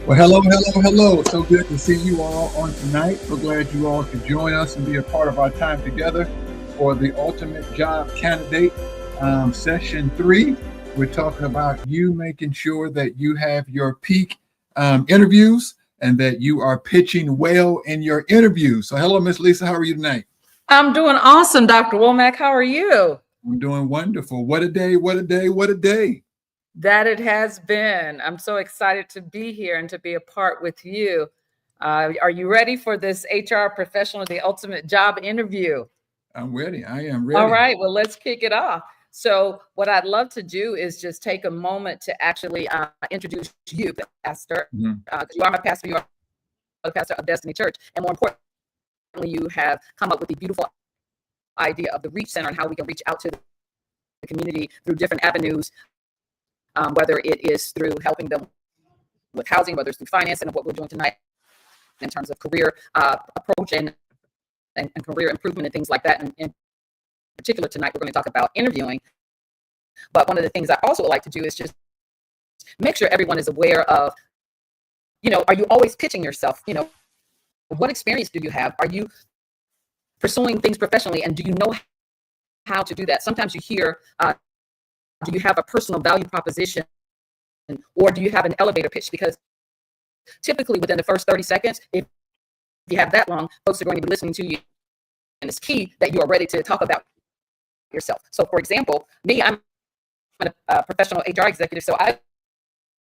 Well, hello. So good to see you all on tonight. So glad you all could join us and be a part of our time together for the Ultimate Job Candidate Session 3. We're talking about you making sure that you have your peak interviews and that you are pitching well in your interviews. So hello, Miss Lisa. How are you tonight? I'm doing awesome, Dr. Womack. How are you? I'm doing wonderful. What a day, what a day, what a day. That it has been. I'm so excited to be here and to be a part with you. Are you ready for this HR Professional, the Ultimate Job Interview? I'm ready. I am ready. All right. Well, let's kick it off. So what I'd love to do is just take a moment to actually introduce you, Pastor. You are my pastor. You are the pastor of Destiny Church. And more importantly, you have come up with the beautiful idea of the Reach Center and how we can reach out to the community through different avenues whether it is through helping them with housing, whether it's through finance, and what we're doing tonight in terms of career approach and career improvement and things like that. And in particular, tonight we're going to talk about interviewing. But one of the things I also would like to do is just make sure everyone is aware of, are you always pitching yourself? What experience do you have? Are you pursuing things professionally, and do you know how to do that? Sometimes you hear, do you have a personal value proposition, or do you have an elevator pitch? Because typically within the first 30 seconds, if you have that long, folks are going to be listening to you, and it's key that you are ready to talk about yourself. So for example, me, I'm a professional HR executive, so I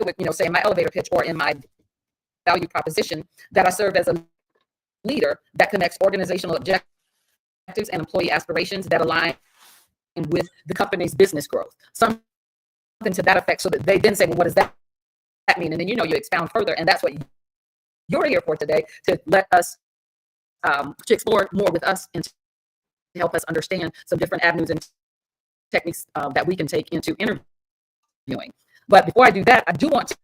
would, say in my elevator pitch or in my value proposition that I serve as a leader that connects organizational objectives and employee aspirations that align with the company's business growth. Something to that effect, so that they then say, well, what does that mean? And then, you expound further. And that's what you're here for today, to let us, to explore more with us and to help us understand some different avenues and techniques that we can take into interviewing. But before I do that, I do want to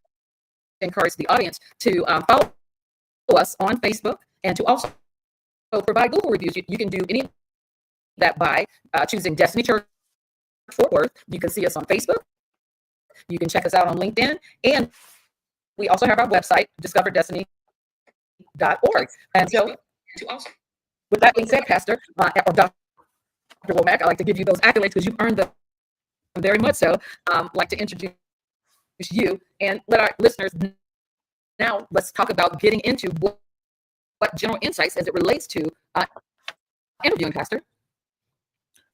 encourage the audience to follow us on Facebook and to also provide Google reviews. You can do any of that by choosing Destiny Church Fort Worth. You can see us on Facebook. You can check us out on LinkedIn. And we also have our website, discoverdestiny.org. And so, with that being said, Pastor, or Dr. Womack, I'd like to give you those accolades because you've earned them very much so. I'd like to introduce you and let our listeners now, let's talk about getting into what general insights as it relates to interviewing, Pastor.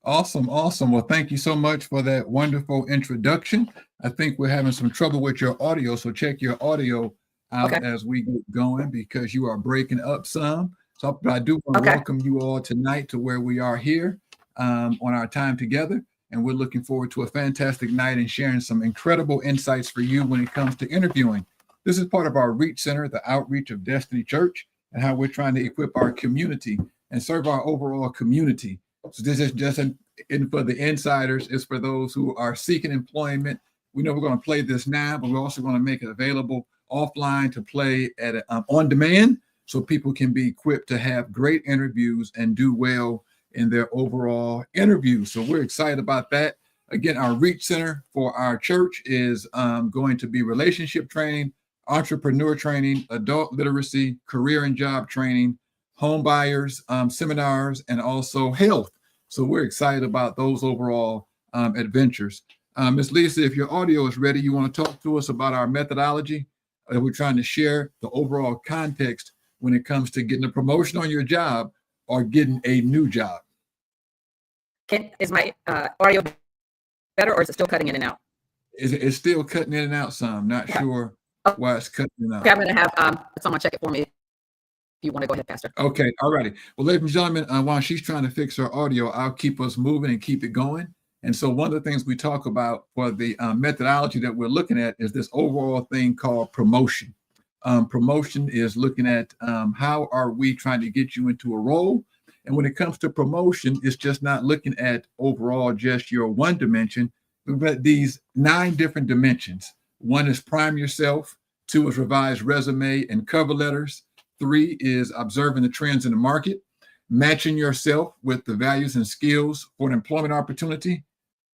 Awesome. Well, thank you so much for that wonderful introduction. I think we're having some trouble with your audio, so check your audio out as we get going, because you are breaking up some. So I do want to welcome you all tonight to where we are here on our time together. And we're looking forward to a fantastic night and sharing some incredible insights for you when it comes to interviewing. This is part of our Reach Center, the outreach of Destiny Church, and how we're trying to equip our community and serve our overall community. So this is just for the insiders. It's for those who are seeking employment. We know we're going to play this now, but we're also going to make it available offline to play at on demand, so people can be equipped to have great interviews and do well in their overall interviews. So we're excited about that. Again, our Reach Center for our church is going to be relationship training, entrepreneur training, adult literacy, career and job training, home buyers seminars, and also health. So we're excited about those overall adventures. Ms. Lisa, if your audio is ready, you want to talk to us about our methodology that we're trying to share, the overall context when it comes to getting a promotion on your job or getting a new job. Is my audio better, or is it still cutting in and out? It's still cutting in and out some. Not sure why it's cutting in and out. Okay, I'm going to have someone check it for me. If you want to go ahead, Pastor. Okay, all righty. Well, ladies and gentlemen, while she's trying to fix her audio, I'll keep us moving and keep it going. And so one of the things we talk about for the methodology that we're looking at is this overall thing called promotion. Promotion is looking at how are we trying to get you into a role. And when it comes to promotion, it's just not looking at overall just your one dimension, but these 9 different dimensions. 1 is prime yourself. 2 is revise resume and cover letters. 3 is observing the trends in the market, matching yourself with the values and skills for an employment opportunity,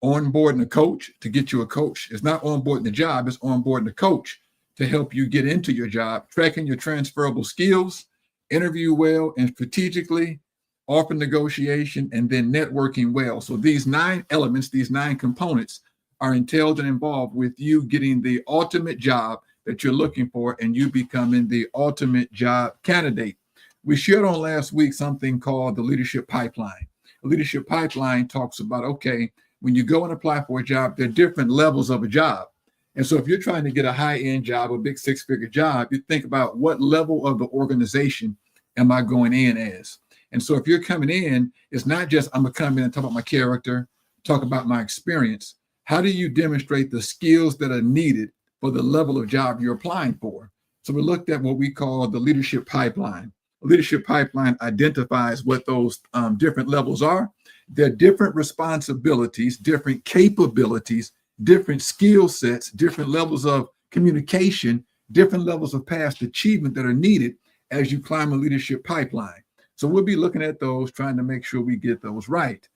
onboarding a coach to get you a coach. It's not onboarding the job, it's onboarding a coach to help you get into your job, tracking your transferable skills, interview well and strategically, offer negotiation, and then networking well. So these 9 elements, these 9 components are entailed and involved with you getting the ultimate job that you're looking for and you becoming the ultimate job candidate. We shared on last week something called the leadership pipeline. The leadership pipeline talks about, okay, when you go and apply for a job, there are different levels of a job. And so if you're trying to get a high-end job, a big 6-figure job, you think about what level of the organization am I going in as? And so if you're coming in, it's not just I'm going to come in and talk about my character, talk about my experience. How do you demonstrate the skills that are needed for the level of job you're applying for? So we looked at what we call the leadership pipeline. The leadership pipeline identifies what those different levels are. There are different responsibilities, different capabilities different skill sets, different levels of communication, different levels of past achievement that are needed as you climb a leadership pipeline. So we'll be looking at those, trying to make sure we get those right.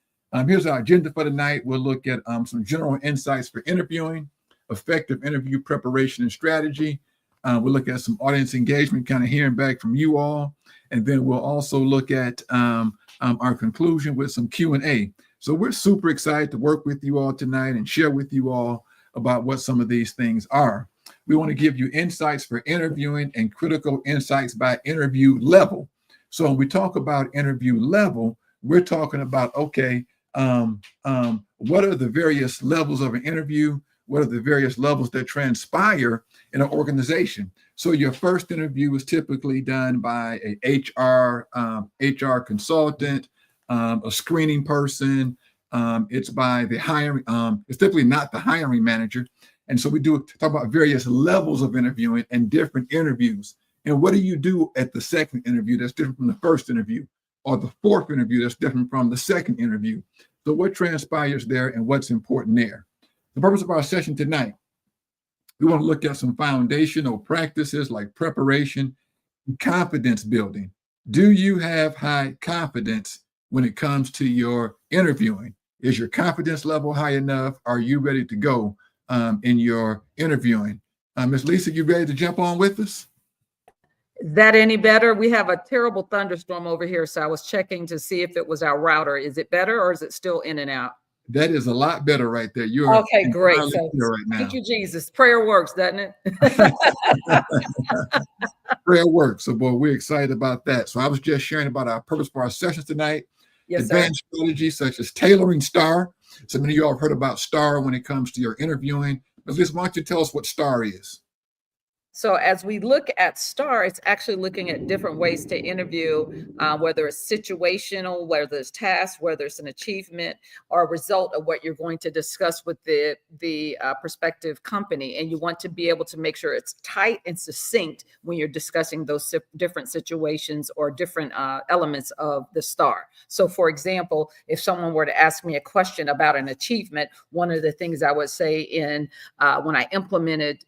Here's our agenda for tonight. We'll look at some general insights for interviewing, effective interview preparation and strategy. We'll look at some audience engagement, kind of hearing back from you all. And then we'll also look at our conclusion with some Q&A. So we're super excited to work with you all tonight and share with you all about what some of these things are. We want to give you insights for interviewing and critical insights by interview level. So when we talk about interview level, we're talking about, okay, what are the various levels of an interview? What are the various levels that transpire in an organization? So your first interview is typically done by a HR consultant, a screening person. It's by the hiring. It's typically not the hiring manager. And so we do talk about various levels of interviewing and different interviews. And what do you do at the second interview that's different from the first interview, or the fourth interview that's different from the second interview? So what transpires there and what's important there? The purpose of our session tonight, we want to look at some foundational practices like preparation and confidence building. Do you have high confidence when it comes to your interviewing? Is your confidence level high enough? Are you ready to go in your interviewing? Ms. Lisa, you ready to jump on with us? Is that any better? We have a terrible thunderstorm over here, so I was checking to see if it was our router. Is it better, or is it still in and out? That is a lot better right there. You're okay, great. So, right now. Thank you, Jesus. Prayer works, doesn't it? Prayer works. So, boy, we're excited about that. So I was just sharing about our purpose for our sessions tonight. Yes, advanced strategies such as tailoring STAR. So many of you all have heard about STAR when it comes to your interviewing. But Liz, why don't you tell us what STAR is? So as we look at STAR, it's actually looking at different ways to interview, whether it's situational, whether it's tasks, whether it's an achievement or a result of what you're going to discuss with the prospective company. And you want to be able to make sure it's tight and succinct when you're discussing those different situations or different elements of the STAR. So for example, if someone were to ask me a question about an achievement, one of the things I would say when I implemented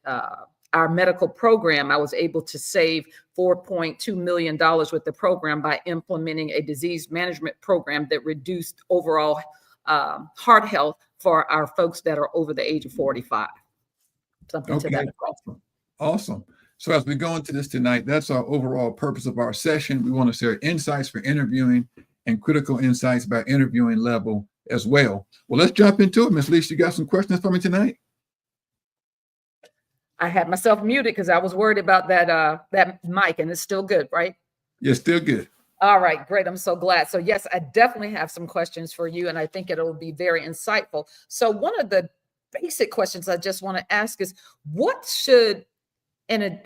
our medical program, I was able to save $4.2 million with the program by implementing a disease management program that reduced overall heart health for our folks that are over the age of 45. Something to that effect. Awesome. So as we go into this tonight, that's our overall purpose of our session. We want to share insights for interviewing and critical insights by interviewing level as well. Well, let's jump into it. Ms. Lisa, you got some questions for me tonight? I had myself muted because I was worried about that mic, and it's still good, right? Yeah, still good. All right, great. I'm so glad. So yes, I definitely have some questions for you, and I think it'll be very insightful. So one of the basic questions I just want to ask is, what should an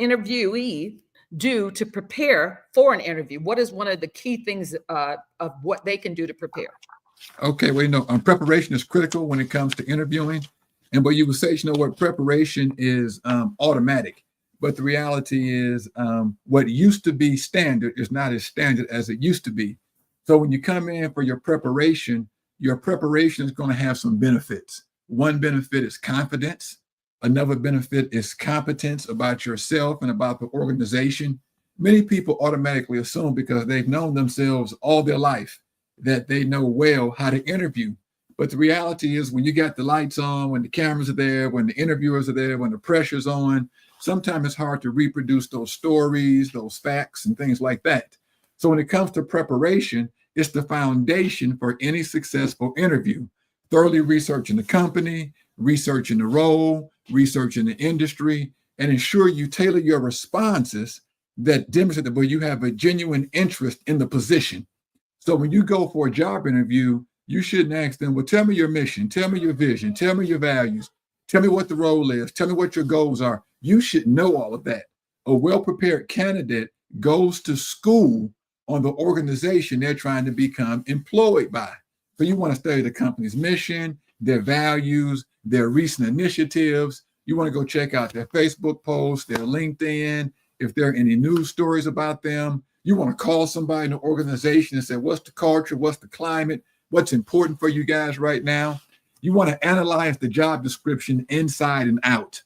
interviewee do to prepare for an interview? What is one of the key things of what they can do to prepare? Okay, well, preparation is critical when it comes to interviewing. And what you would say, what preparation is automatic, but the reality is what used to be standard is not as standard as it used to be. So when you come in for your preparation is going to have some benefits. One benefit is confidence. Another benefit is competence about yourself and about the organization. Many people automatically assume because they've known themselves all their life that they know well how to interview. But the reality is when you got the lights on, when the cameras are there, when the interviewers are there, when the pressure's on, sometimes it's hard to reproduce those stories, those facts, and things like that. So when it comes to preparation, it's the foundation for any successful interview. Thoroughly researching the company, researching the role, researching the industry, and ensure you tailor your responses that demonstrate that you have a genuine interest in the position. So when you go for a job interview, you shouldn't ask them, well, tell me your mission, tell me your vision, tell me your values, tell me what the role is, tell me what your goals are. You should know all of that. A well-prepared candidate goes to school on the organization they're trying to become employed by. So you want to study the company's mission, their values, their recent initiatives. You want to go check out their Facebook posts, their LinkedIn, if there are any news stories about them. You want to call somebody in the organization and say, what's the culture, what's the climate? What's important for you guys right now? You want to analyze the job description inside and out.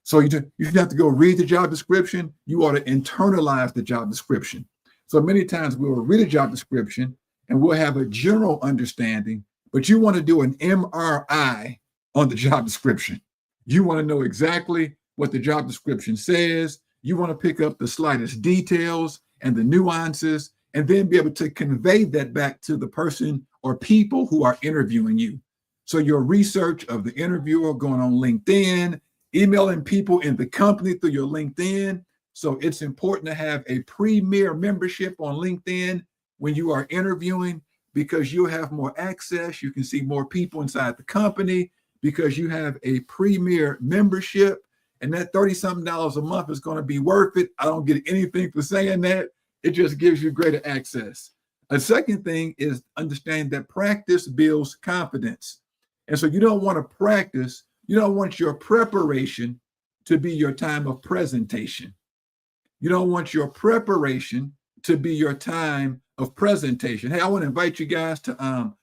So you have to go read the job description. You ought to internalize the job description. So many times we'll read a job description and we'll have a general understanding, but you want to do an MRI on the job description. You want to know exactly what the job description says. You want to pick up the slightest details and the nuances, and then be able to convey that back to the person or people who are interviewing you. So your research of the interviewer, going on LinkedIn, emailing people in the company through your LinkedIn. So it's important to have a premier membership on LinkedIn when you are interviewing, because you'll have more access. You can see more people inside the company because you have a premier membership, and that $30-something a month is going to be worth it. I don't get anything for saying that. It just gives you greater access. A second thing is understanding that practice builds confidence. And so you don't want to practice. You don't want your preparation to be your time of presentation. You don't want your preparation to be your time of presentation. Hey, I want to invite you guys to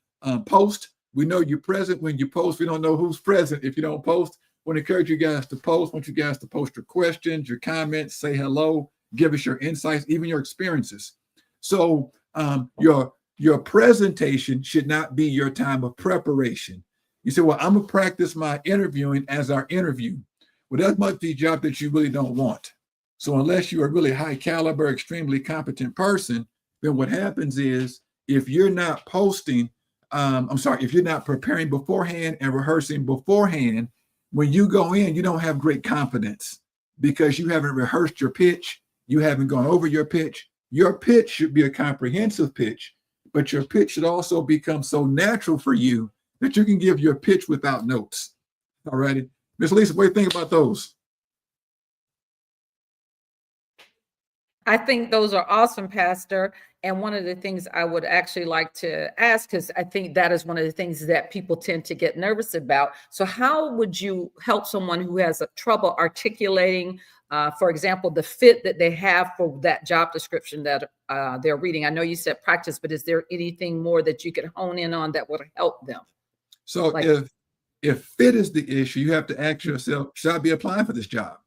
post. We know you're present when you post. We don't know who's present if you don't post. I want to encourage you guys to post. I want you guys to post your questions, your comments, say hello, give us your insights, even your experiences. So your presentation should not be your time of preparation. You say, well, I'm going to practice my interviewing as our interview. Well, that might be a job that you really don't want. So unless you're a really high caliber, extremely competent person, then what happens is if you're not posting, if you're not preparing beforehand and rehearsing beforehand, when you go in, you don't have great confidence because you haven't rehearsed your pitch. You haven't gone over your pitch. Your pitch should be a comprehensive pitch, but your pitch should also become so natural for you that you can give your pitch without notes. All righty. Ms. Lisa, what do you think about those? I think those are awesome, Pastor. And one of the things I would actually like to ask, because I think that is one of the things that people tend to get nervous about. So how would you help someone who has trouble articulating, for example, the fit that they have for that job description that they're reading? I know you said practice, but is there anything more that you could hone in on that would help them? So if fit is the issue, you have to ask yourself, should I be applying for this job?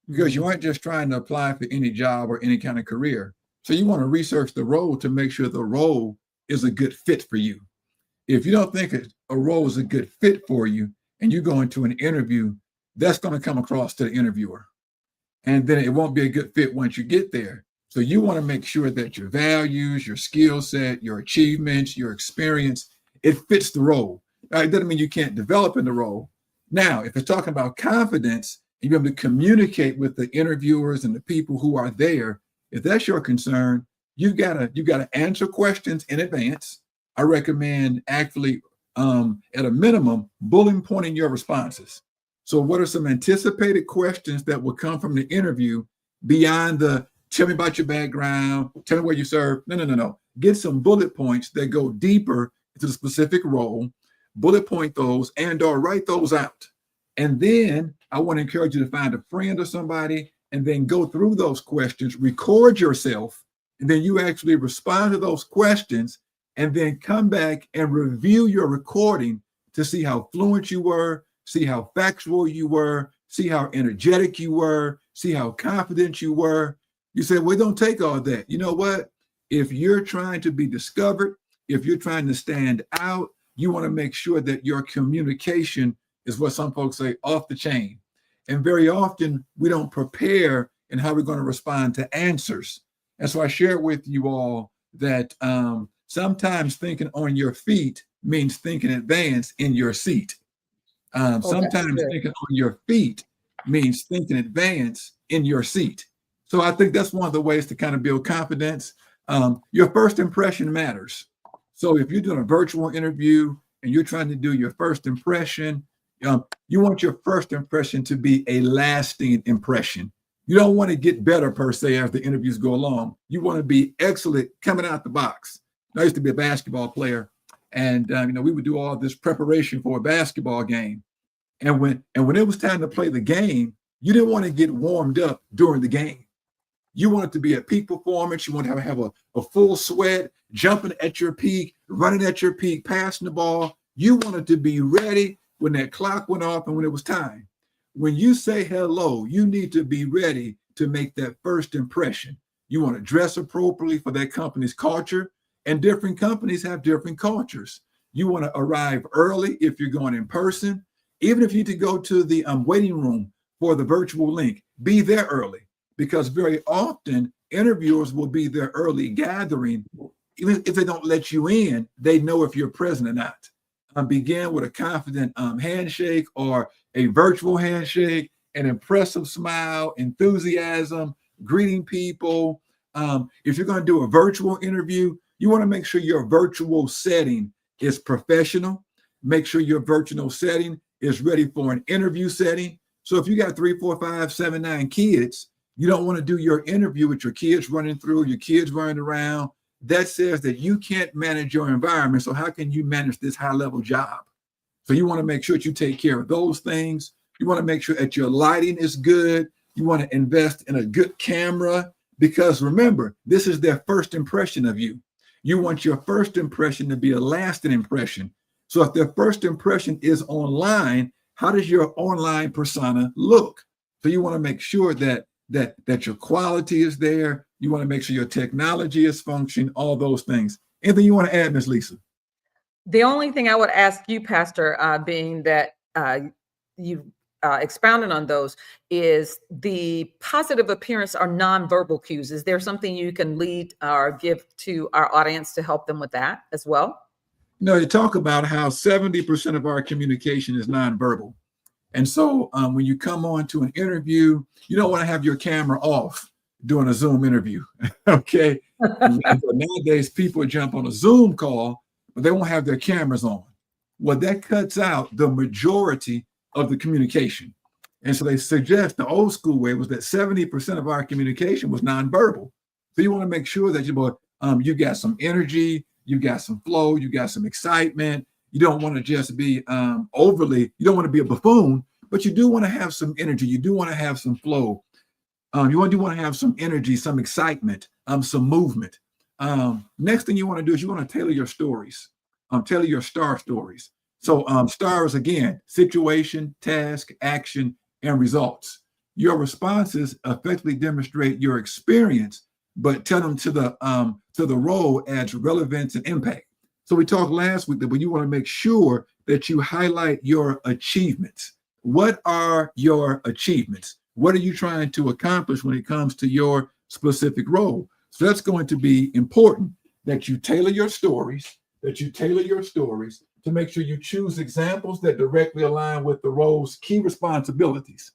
Because you aren't just trying to apply for any job or any kind of career. So you want to research the role to make sure the role is a good fit for you. If you don't think a role is a good fit for you and you go into an interview, that's going to come across to the interviewer. And then it won't be a good fit once you get there. So you want to make sure that your values, your skill set, your achievements, your experience, it fits the role. It doesn't mean you can't develop in the role. Now, if it's talking about confidence, you have to communicate with the interviewers and the people who are there. If that's your concern, you've got to answer questions in advance. I recommend actually, at a minimum, bullet pointing your responses. So what are some anticipated questions that will come from the interview beyond the tell me about your background, tell me where you serve? No. Get some bullet points that go deeper into the specific role, bullet point those and/or write those out. And then I want to encourage you to find a friend or somebody and then go through those questions, record yourself, and then you actually respond to those questions and then come back and review your recording to see how fluent you were, see how factual you were, see how energetic you were, see how confident you were. You say, well, don't take all that. You know what? If you're trying to be discovered, if you're trying to stand out, you want to make sure that your communication is what some folks say off the chain. And very often we don't prepare in how we're going to respond to answers. And so I share with you all that sometimes thinking on your feet means thinking advance in your seat. Sometimes thinking on your feet means thinking advance in your seat. So I think that's one of the ways to kind of build confidence. Your first impression matters. So if you're doing a virtual interview and you're trying to do your first impression, you want your first impression to be a lasting impression. You don't want to get better per se as the interviews go along. You want to be excellent coming out the box. I used to be a basketball player, and we would do all this preparation for a basketball game. And when it was time to play the game, you didn't want to get warmed up during the game. You want it to be a peak performance. You want to have a full sweat, jumping at your peak, running at your peak, passing the ball. You wanted to be ready when that clock went off and when it was time. When you say hello, you need to be ready to make that first impression. You want to dress appropriately for that company's culture, and different companies have different cultures. You want to arrive early if you're going in person. Even if you need to go to the waiting room for the virtual link, be there early, because very often interviewers will be there early gathering. Even if they don't let you in, they know if you're present or not. Begin with a confident handshake or a virtual handshake, an impressive smile, enthusiasm, greeting people. If you're going to do a virtual interview, you want to make sure your virtual setting is professional. Make sure your virtual setting is ready for an interview setting. So if you got 3, 4, 5, 7, 9 kids, you don't want to do your interview with your kids running through, your kids running around. That says that you can't manage your environment. So how can you manage this high-level job? So you want to make sure that you take care of those things. You want to make sure that your lighting is good. You want to invest in a good camera, because remember, this is their first impression of you. You want your first impression to be a lasting impression. So if their first impression is online, how does your online persona look? So you want to make sure that your quality is there. You want to make sure your technology is functioning, all those things. Anything you want to add, Ms. Lisa? The only thing I would ask you, Pastor, being that you expounded on those, is the positive appearance or nonverbal cues. Is there something you can lead or give to our audience to help them with that as well? No, you talk about how 70% of our communication is nonverbal. And so when you come on to an interview, you don't want to have your camera off doing a Zoom interview, okay? And nowadays, people jump on a Zoom call, but they won't have their cameras on. Well, that cuts out the majority of the communication. And so they suggest the old school way was that 70% of our communication was nonverbal. So you want to make sure that you got some energy, you got some flow, you got some excitement. You don't want to just be you don't want to be a buffoon, but you do want to have some energy. You do want to have some flow. You want to have some energy, some excitement, some movement. Next thing you want to do is you want to tailor your stories, tailor your STAR stories. So STARs, again, situation, task, action, and results. Your responses effectively demonstrate your experience, but tell them to the role adds relevance and impact. So we talked last week that when you want to make sure that you highlight your achievements. What are your achievements? What are you trying to accomplish when it comes to your specific role? So that's going to be important, that you tailor your stories, to make sure you choose examples that directly align with the role's key responsibilities.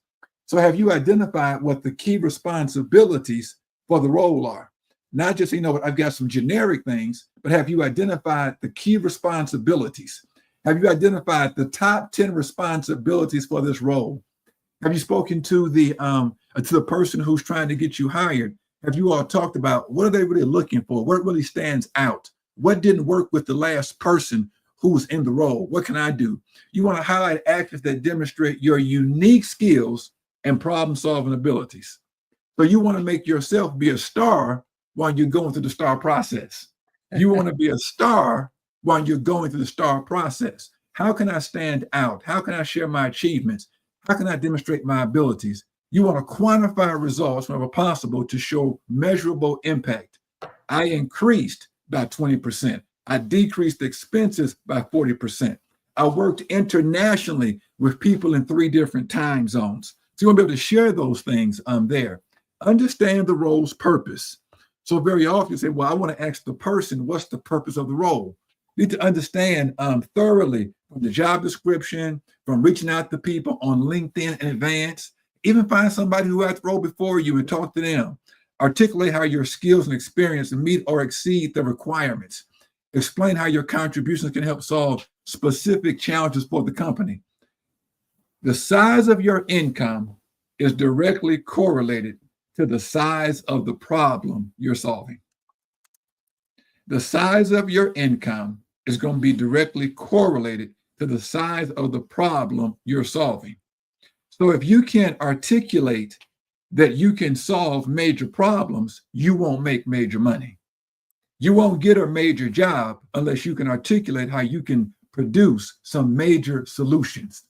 So have you identified what the key responsibilities for the role are? Not just, I've got some generic things, but have you identified the key responsibilities? Have you identified the top 10 responsibilities for this role? Have you spoken to the person who's trying to get you hired? Have you all talked about what are they really looking for? What really stands out? What didn't work with the last person who was in the role? What can I do? You want to highlight actions that demonstrate your unique skills and problem-solving abilities. So you want to make yourself be a star while you're going through the STAR process. You want to be a star while you're going through the STAR process. How can I stand out? How can I share my achievements? How can I demonstrate my abilities? You want to quantify results whenever possible to show measurable impact. I increased by 20%. I decreased expenses by 40%. I worked internationally with people in 3 different time zones. So you want to be able to share those things there. Understand the role's purpose. So very often you say, well, I want to ask the person, what's the purpose of the role? You need to understand thoroughly from the job description, from reaching out to people on LinkedIn in advance, even find somebody who had the role before you and talk to them. Articulate how your skills and experience meet or exceed the requirements. Explain how your contributions can help solve specific challenges for the company. The size of your income is directly correlated to the size of the problem you're solving. The size of your income is going to be directly correlated to the size of the problem you're solving. So if you can't articulate that you can solve major problems, you won't make major money. You won't get a major job unless you can articulate how you can produce some major solutions.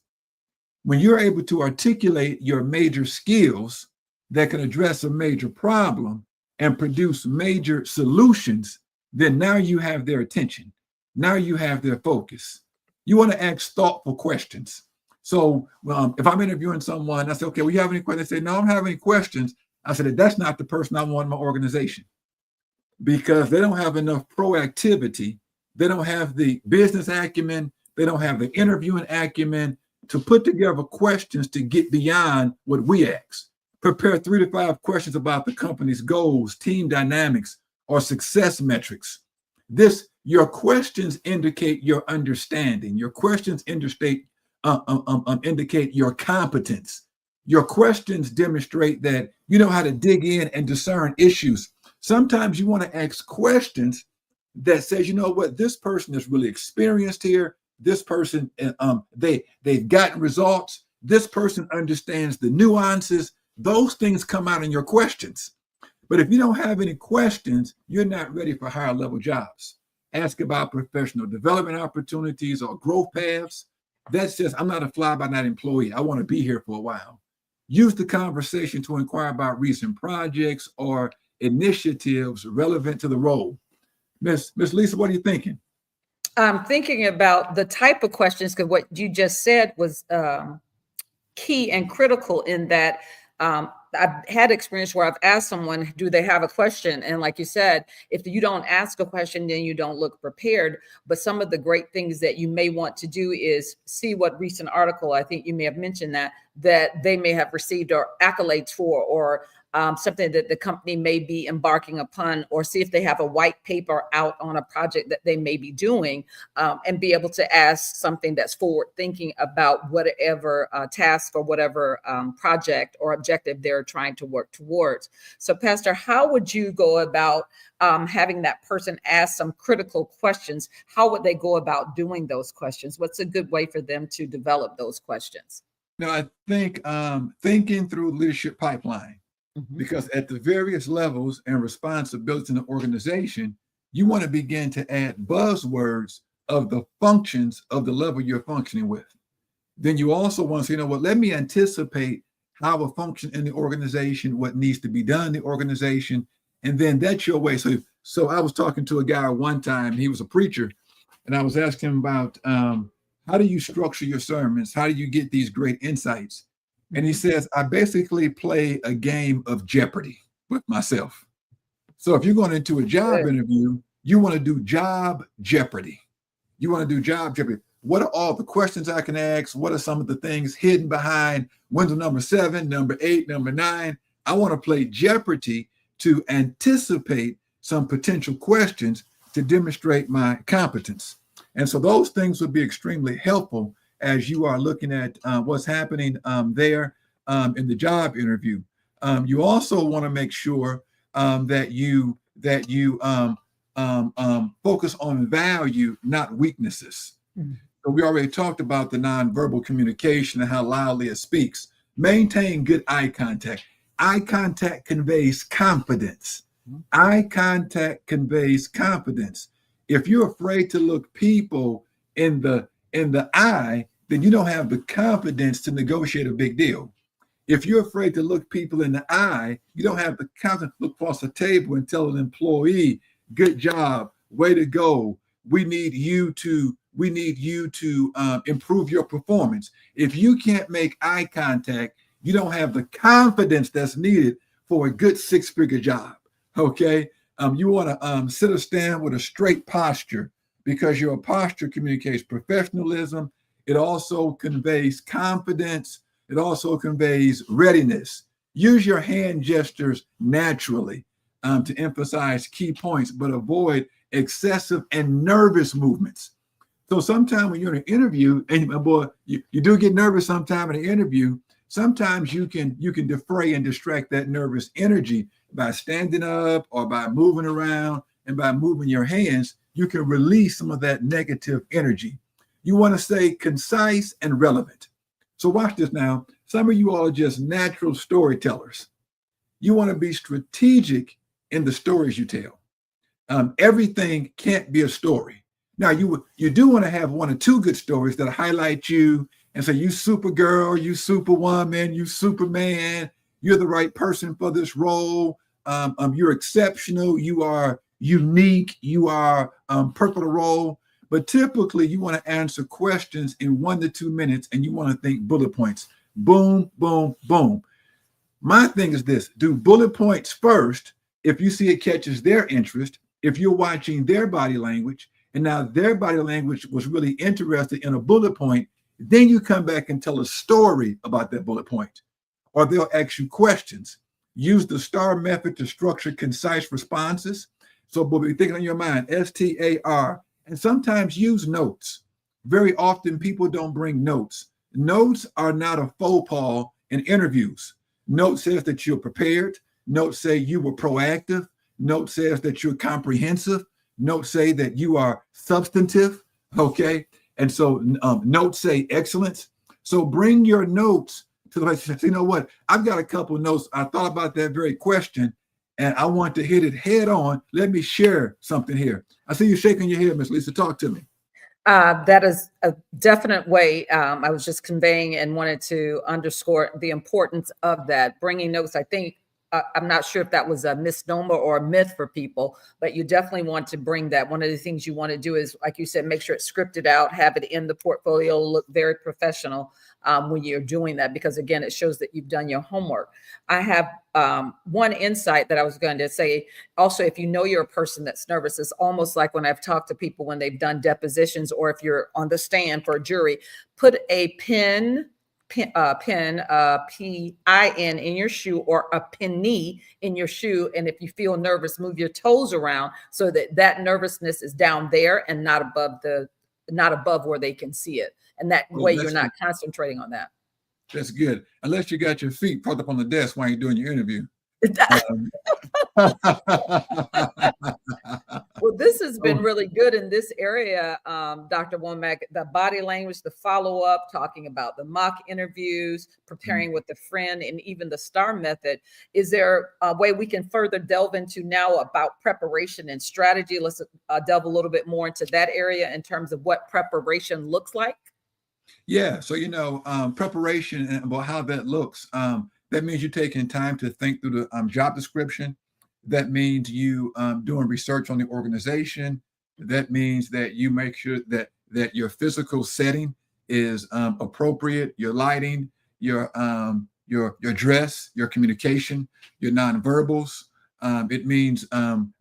When you're able to articulate your major skills that can address a major problem and produce major solutions, then now you have their attention. Now you have their focus. You want to ask thoughtful questions. So if I'm interviewing someone, I say, okay, well, you have any questions? They say, no, I don't have any questions. I said, that's not the person I want in my organization, because they don't have enough proactivity. They don't have the business acumen. They don't have the interviewing acumen to put together questions to get beyond what we ask. Prepare 3 to 5 questions about the company's goals, team dynamics, or success metrics. Your questions indicate your understanding. Your questions indicate your competence. Your questions demonstrate that you know how to dig in and discern issues. Sometimes you want to ask questions that says, you know what, this person is really experienced here. This person, they've gotten results. This person understands the nuances. Those things come out in your questions. But if you don't have any questions, you're not ready for higher level jobs. Ask about professional development opportunities or growth paths. That says, I'm not a fly-by-night employee. I want to be here for a while. Use the conversation to inquire about recent projects or initiatives relevant to the role. Miss Lisa, what are you thinking? I'm thinking about the type of questions, because what you just said was key and critical in that I've had experience where I've asked someone, do they have a question? And like you said, if you don't ask a question, then you don't look prepared. But some of the great things that you may want to do is see what recent article, I think you may have mentioned that they may have received or accolades for, or something that the company may be embarking upon, or see if they have a white paper out on a project that they may be doing, and be able to ask something that's forward thinking about whatever task or whatever project or objective they're trying to work towards. So Pastor, how would you go about having that person ask some critical questions? How would they go about doing those questions? What's a good way for them to develop those questions? Now, I think thinking through leadership pipeline. Because at the various levels and responsibilities in the organization, you want to begin to add buzzwords of the functions of the level you're functioning with. Then you also want to say, you know what, let me anticipate how a function in the organization, what needs to be done in the organization, and then that's your way. So I was talking to a guy one time, he was a preacher, and I was asking him about how do you structure your sermons? How do you get these great insights? And he says, I basically play a game of Jeopardy with myself. So if you're going into a job interview, you want to do job Jeopardy. You want to do job Jeopardy. What are all the questions I can ask? What are some of the things hidden behind window number 7, number 8, number 9? I want to play Jeopardy to anticipate some potential questions to demonstrate my competence. And so those things would be extremely helpful as you are looking at what's happening there in the job interview. You also want to make sure that you focus on value, not weaknesses. Mm-hmm. So we already talked about the nonverbal communication and how loudly it speaks. Maintain good eye contact. Eye contact conveys confidence. Mm-hmm. Eye contact conveys confidence. If you're afraid to look people in the eye, then you don't have the confidence to negotiate a big deal. If you're afraid to look people in the eye, you don't have the confidence to look across the table and tell an employee, good job, way to go. We need you to improve your performance. If you can't make eye contact, you don't have the confidence that's needed for a good 6-figure job, okay? You want to sit or stand with a straight posture, because your posture communicates professionalism. It also conveys confidence. It also conveys readiness. Use your hand gestures naturally to emphasize key points, but avoid excessive and nervous movements. So sometimes when you're in an interview, and boy, you do get nervous sometime in an interview, sometimes you can defray and distract that nervous energy by standing up or by moving around, and by moving your hands, you can release some of that negative energy. You want to stay concise and relevant. So watch this now. Some of you all are just natural storytellers. You want to be strategic in the stories you tell. Everything can't be a story. Now, you do want to have 1 or 2 good stories that highlight you and say, you Supergirl, you Superwoman, you Superman, you're the right person for this role. You're exceptional. You are unique. You are perfect for the role. But typically, you want to answer questions in 1 to 2 minutes, and you want to think bullet points. Boom, boom, boom. My thing is this: do bullet points first. If you see it catches their interest, if you're watching their body language, and now their body language was really interested in a bullet point, then you come back and tell a story about that bullet point. Or they'll ask you questions. Use the STAR method to structure concise responses. So, but be thinking on your mind, STAR, and sometimes use notes. Very often people don't bring notes. Notes are not a faux pas in interviews. Note says that you're prepared. Note say you were proactive. Note says that you're comprehensive. Note say that you are substantive. Okay. And so notes say excellence. So bring your notes to the place. You know what? I've got a couple of notes. I thought about that very question, and I want to hit it head on. Let me share something here. I see you shaking your head, Miss Lisa. Talk to me. That is a definite way. I was just conveying and wanted to underscore the importance of that. Bringing notes, I think, I'm not sure if that was a misnomer or a myth for people, but you definitely want to bring that. One of the things you want to do is, like you said, make sure it's scripted out, have it in the portfolio, look very professional when you're doing that, because again, it shows that you've done your homework. I have one insight that I was going to say. Also, if you know you're a person that's nervous, it's almost like when I've talked to people when they've done depositions, or if you're on the stand for a jury, put a pin, PIN in your shoe, or a penny in your shoe. And if you feel nervous, move your toes around so that that nervousness is down there and not above where they can see it. And that way you're not concentrating on that. That's good. Unless you got your feet propped up on the desk while you're doing your interview. Well, this has been really good in this area, Dr. Womack, the body language, the follow-up, talking about the mock interviews, preparing with a friend, and even the STAR method. Is there a way we can further delve into now about preparation and strategy? Let's delve a little bit more into that area in terms of what preparation looks like. Yeah, so, preparation and about how that looks. That means you're taking time to think through the job description. That means you doing research on the organization. That means that you make sure that your physical setting is appropriate. Your lighting, your dress, your communication, your nonverbals. It means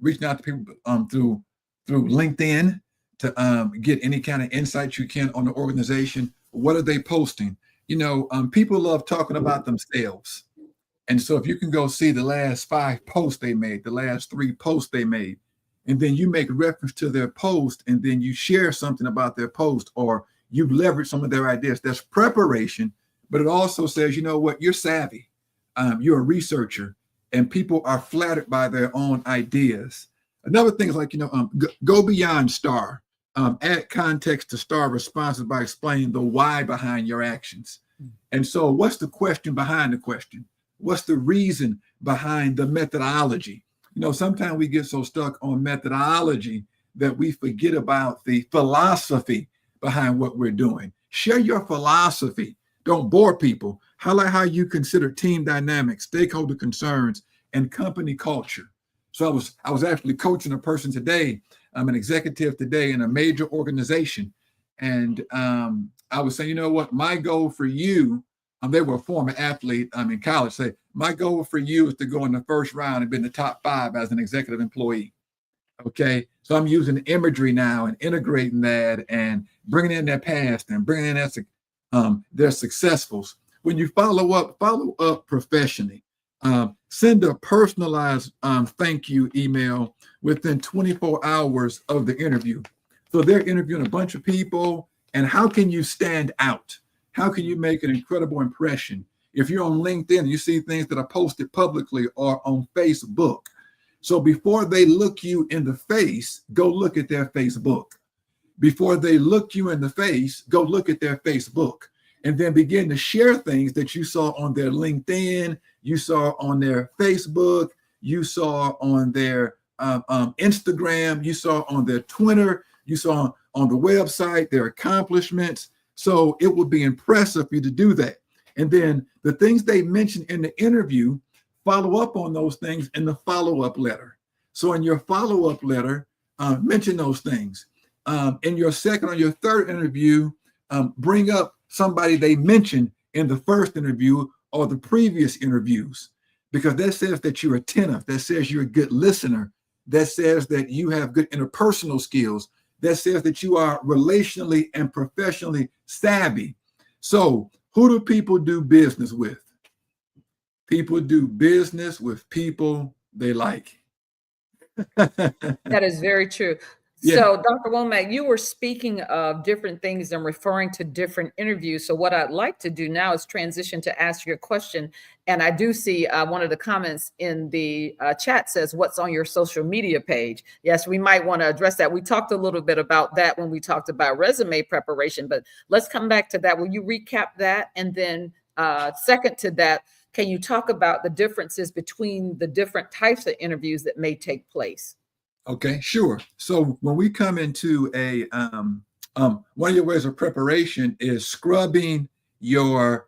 reaching out to people through LinkedIn to get any kind of insight you can on the organization. What are they posting? People love talking about themselves. And so if you can go see the last 5 posts they made, the last 3 posts they made, and then you make reference to their post, and then you share something about their post, or you leverage some of their ideas, that's preparation. But it also says, you know what, you're savvy. You're a researcher, and people are flattered by their own ideas. Another thing is like, go beyond STAR. Add context to STAR responses by explaining the why behind your actions. And so what's the question behind the question? What's the reason behind the methodology? Sometimes we get so stuck on methodology that we forget about the philosophy behind what we're doing. Share your philosophy. Don't bore people. Highlight how you consider team dynamics, stakeholder concerns, and company culture. So I was actually coaching a person today. I'm an executive today in a major organization. And I was saying, you know what, my goal for you, they were a former athlete in college, say, my goal for you is to go in the first round and be in the top 5 as an executive employee. Okay. So I'm using imagery now and integrating that and bringing in their past and bringing in their successfuls. When you follow up professionally. Send a personalized thank you email within 24 hours of the interview. So they're interviewing a bunch of people, and how can you stand out? How can you make an incredible impression? If you're on LinkedIn, you see things that are posted publicly or on Facebook. So before they look you in the face, go look at their Facebook. Before they look you in the face, go look at their Facebook, and then begin to share things that you saw on their LinkedIn, you saw on their Facebook, you saw on their Instagram, you saw on their Twitter, you saw on the website, their accomplishments. So it would be impressive for you to do that. And then the things they mentioned in the interview, follow up on those things in the follow-up letter. So in your follow-up letter, mention those things. In your second or your third interview, bring up somebody they mentioned in the first interview or the previous interviews, because that says that you're attentive. That says you're a good listener. That says that you have good interpersonal skills. That says that you are relationally and professionally savvy. So who do people do business with? People do business with people they like. That is very true. Yeah. So, Dr. Womack, you were speaking of different things and referring to different interviews. So what I'd like to do now is transition to ask you a question. And I do see one of the comments in the chat says, what's on your social media page? Yes, we might want to address that. We talked a little bit about that when we talked about resume preparation, but let's come back to that. Will you recap that? And then second to that, can you talk about the differences between the different types of interviews that may take place? Okay, sure. So when we come into a one of your ways of preparation is scrubbing your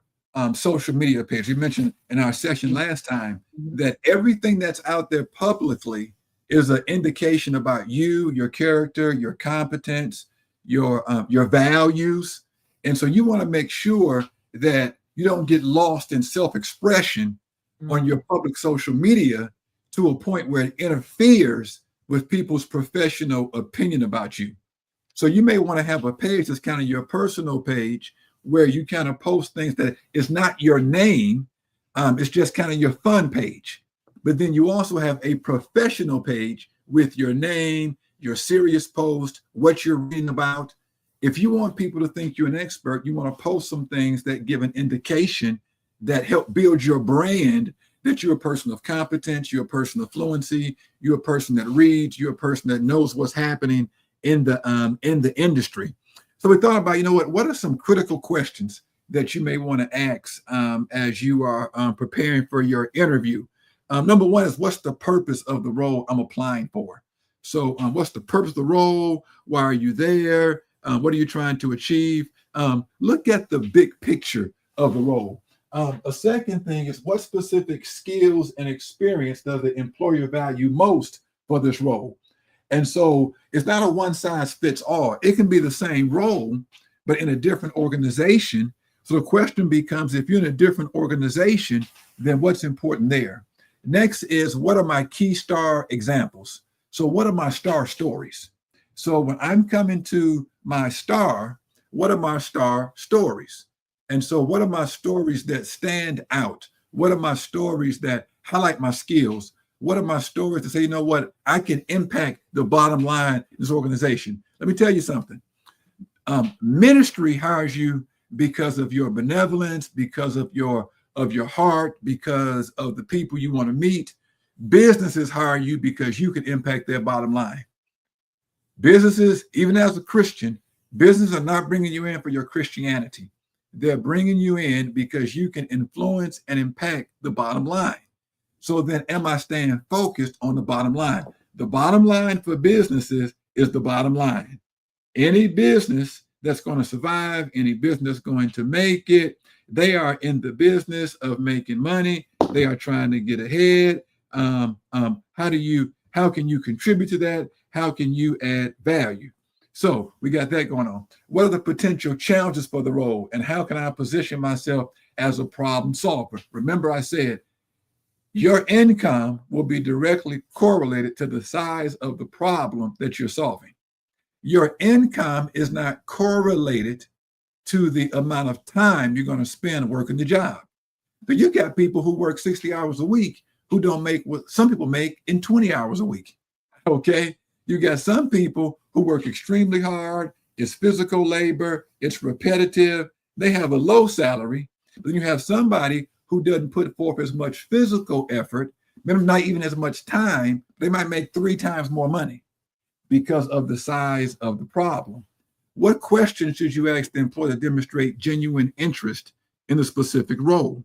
social media page. You mentioned in our session last time that everything that's out there publicly is an indication about you, your character, your competence, your values. And so you want to make sure that you don't get lost in self-expression on your public social media to a point where it interferes with people's professional opinion about you. So you may want to have a page that's kind of your personal page where you kind of post things that is not your name. It's just kind of your fun page. But then you also have a professional page with your name, your serious post, what you're reading about. If you want people to think you're an expert, you want to post some things that give an indication that help build your brand, that you're a person of competence, you're a person of fluency, you're a person that reads, you're a person that knows what's happening in the industry. So we thought about, what are some critical questions that you may want to ask as you are preparing for your interview? Number one is, what's the purpose of the role I'm applying for? So what's the purpose of the role? Why are you there? What are you trying to achieve? Look at the big picture of the role. A second thing is, what specific skills and experience does the employer value most for this role? And so it's not a one size fits all. It can be the same role, but in a different organization. So the question becomes, if you're in a different organization, then what's important there? Next is, what are my key star examples? So what are my star stories? So when I'm coming to my star, what are my star stories? And so what are my stories that stand out? What are my stories that highlight my skills? What are my stories to say, I can impact the bottom line in this organization? Let me tell you something. Ministry hires you because of your benevolence, because of your heart, because of the people you want to meet. Businesses hire you because you can impact their bottom line. Businesses, even as a Christian, businesses are not bringing you in for your Christianity. They're bringing you in because you can influence and impact the bottom line. So then, am I staying focused on the bottom line? The bottom line for businesses is the bottom line. Any business that's going to survive, any business going to make it, they are in the business of making money. They are trying to get ahead. How can you contribute to that? How can you add value? So we got that going on. What are the potential challenges for the role, and how can I position myself as a problem solver? Remember, I said your income will be directly correlated to the size of the problem that you're solving. Your income is not correlated to the amount of time you're going to spend working the job. But you got people who work 60 hours a week who don't make what some people make in 20 hours a week. Okay. You got some people who work extremely hard. It's physical labor. It's repetitive. They have a low salary. Then you have somebody who doesn't put forth as much physical effort, maybe not even as much time. They might make 3 times more money because of the size of the problem. What questions should you ask the employer to demonstrate genuine interest in the specific role?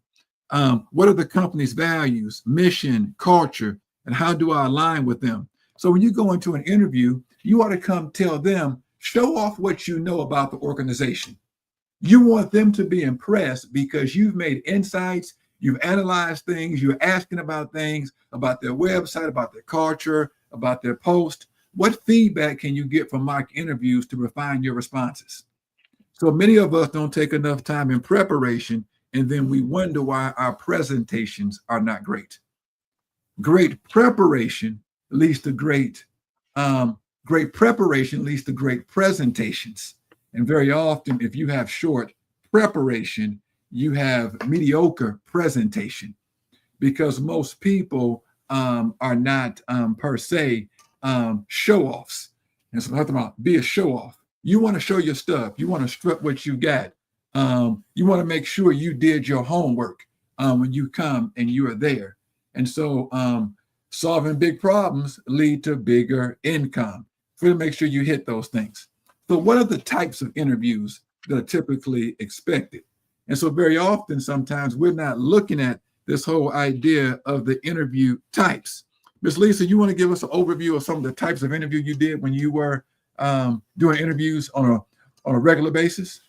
What are the company's values, mission, culture, and how do I align with them? So when you go into an interview, you ought to come tell them show off what you know about the organization. You want them to be impressed because you've made insights, you've analyzed things, you're asking about things, about their website, about their culture, about their post. What feedback can you get from mock interviews to refine your responses? So many of us don't take enough time in preparation, and then we wonder why our presentations are not great. Great preparation leads to great preparation leads to great presentations. And very often, if you have short preparation, you have mediocre presentation, because most people are not per se show-offs. And so I'm talking about be a show-off. You want to show your stuff. You want to strip what you got. You want to make sure you did your homework when you come and you are there. And so solving big problems lead to bigger income. So make sure you hit those things. So what are the types of interviews that are typically expected? And so very often, sometimes we're not looking at this whole idea of the interview types. Ms. Lisa, you want to give us an overview of some of the types of interview you did when you were doing interviews on a regular basis?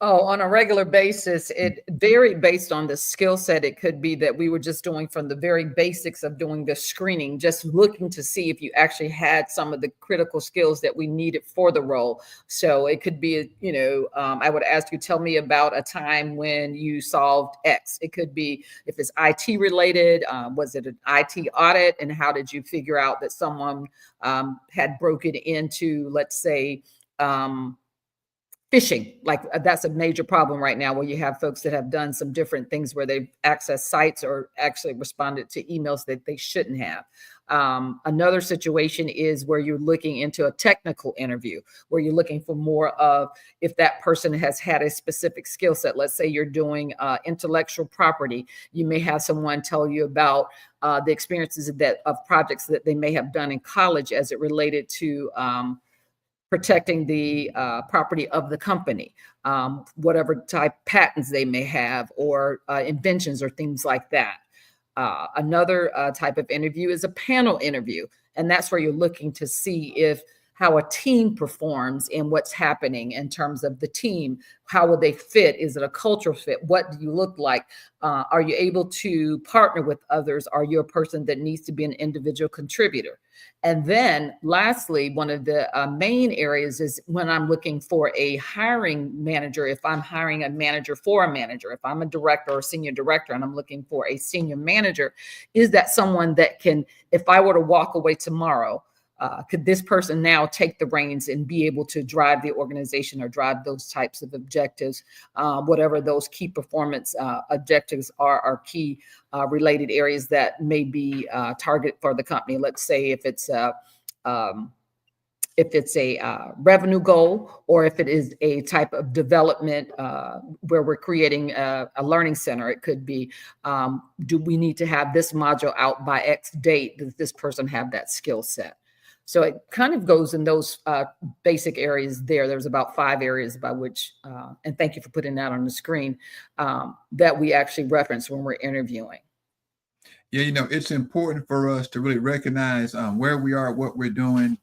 Oh, on a regular basis, it varied based on the skill set. It could be that we were just doing from the very basics of doing the screening, just looking to see if you actually had some of the critical skills that we needed for the role. So it could be, I would ask you, tell me about a time when you solved X. It could be if it's IT related, was it an IT audit, and how did you figure out that someone had broken into, let's say, phishing? Like that's a major problem right now, where you have folks that have done some different things where they've accessed sites or actually responded to emails that they shouldn't have. Another situation is where you're looking into a technical interview, where you're looking for more of if that person has had a specific skill set. Let's say you're doing intellectual property. You may have someone tell you about the experiences of projects that they may have done in college as it related to protecting the property of the company, whatever type patents they may have, or inventions or things like that. Another type of interview is a panel interview. And that's where you're looking to see how a team performs and what's happening in terms of the team. How will they fit? Is it a cultural fit? What do you look like? Are you able to partner with others? Are you a person that needs to be an individual contributor? And then lastly, one of the main areas is when I'm looking for a hiring manager. If I'm hiring a manager for a manager, if I'm a director or senior director and I'm looking for a senior manager, is that someone that can, if I were to walk away tomorrow, could this person now take the reins and be able to drive the organization or drive those types of objectives, whatever those key performance objectives are key related areas that may be target for the company. Let's say if it's a revenue goal, or if it is a type of development where we're creating a learning center. It could be, do we need to have this module out by X date? Does this person have that skill set? So it kind of goes in those basic areas there. There's about 5 areas by which, and thank you for putting that on the screen, that we actually reference when we're interviewing. Yeah, it's important for us to really recognize where we are, what we're doing.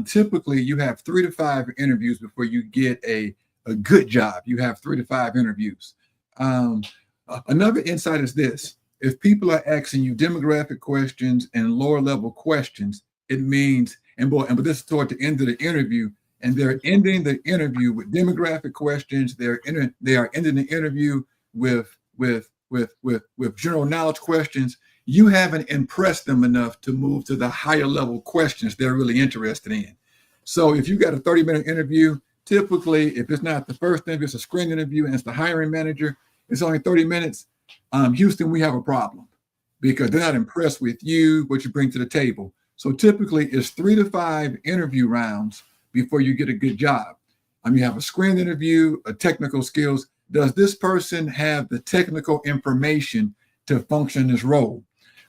Typically you have 3 to 5 interviews before you get a good job. You have 3 to 5 interviews. Another insight is this: if people are asking you demographic questions and lower level questions, it means, but this is toward the end of the interview, and they're ending the interview with demographic questions. They are ending the interview with general knowledge questions. You haven't impressed them enough to move to the higher level questions they're really interested in. So if you got a 30-minute interview, typically, if it's not the first interview, it's a screen interview and it's the hiring manager, it's only 30 minutes. Houston, we have a problem because they're not impressed with you, what you bring to the table. So typically it's 3 to 5 interview rounds before you get a good job. You have a screen interview, a technical skills. Does this person have the technical information to function this role?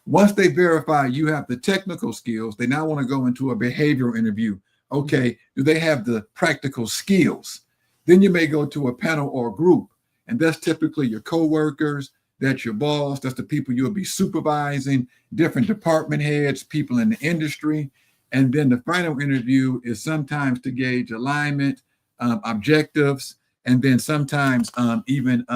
Once they verify you have the technical skills, they now want to go into a behavioral interview. Okay, do they have the practical skills? Then you may go to a panel or group, and that's typically your coworkers, that's your boss, that's the people you'll be supervising, different department heads, people in the industry. And then the final interview is sometimes to gauge alignment, objectives, and then sometimes even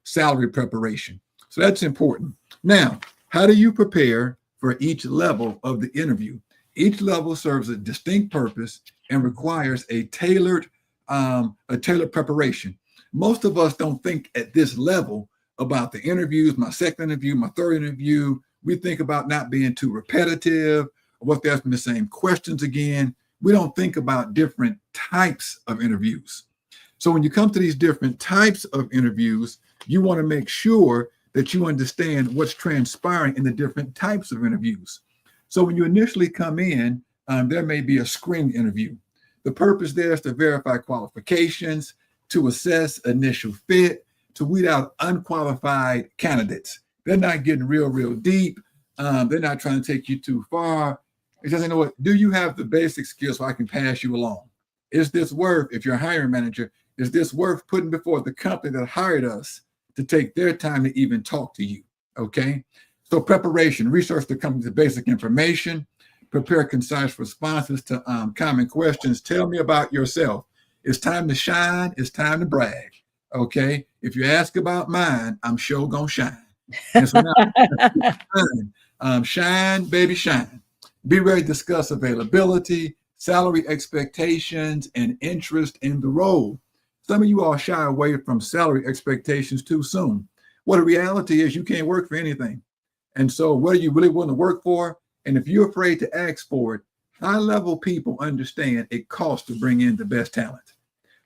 salary preparation. So that's important. Now, how do you prepare for each level of the interview? Each level serves a distinct purpose and requires a tailored preparation. Most of us don't think at this level about the interviews, my second interview, my third interview. We think about not being too repetitive, or what they're asking the same questions again. We don't think about different types of interviews. So when you come to these different types of interviews, you want to make sure that you understand what's transpiring in the different types of interviews. So when you initially come in, there may be a screening interview. The purpose there is to verify qualifications, to assess initial fit, to weed out unqualified candidates. They're not getting real deep. They're not trying to take you too far. It's just, you know what, do you have the basic skills so I can pass you along? Is this worth, if you're a hiring manager, is this worth putting before the company that hired us to take their time to even talk to you? Okay. So preparation, research the company's basic information, prepare concise responses to common questions. Tell me about yourself. It's time to shine. It's time to brag. Okay. If you ask about mine, I'm sure gonna shine. And so now, shine, baby, shine. Be ready to discuss availability, salary expectations, and interest in the role. Some of you all shy away from salary expectations too soon. Well, the reality is you can't work for anything. And so what are you really willing to work for? And if you're afraid to ask for it, high-level people understand it costs to bring in the best talent.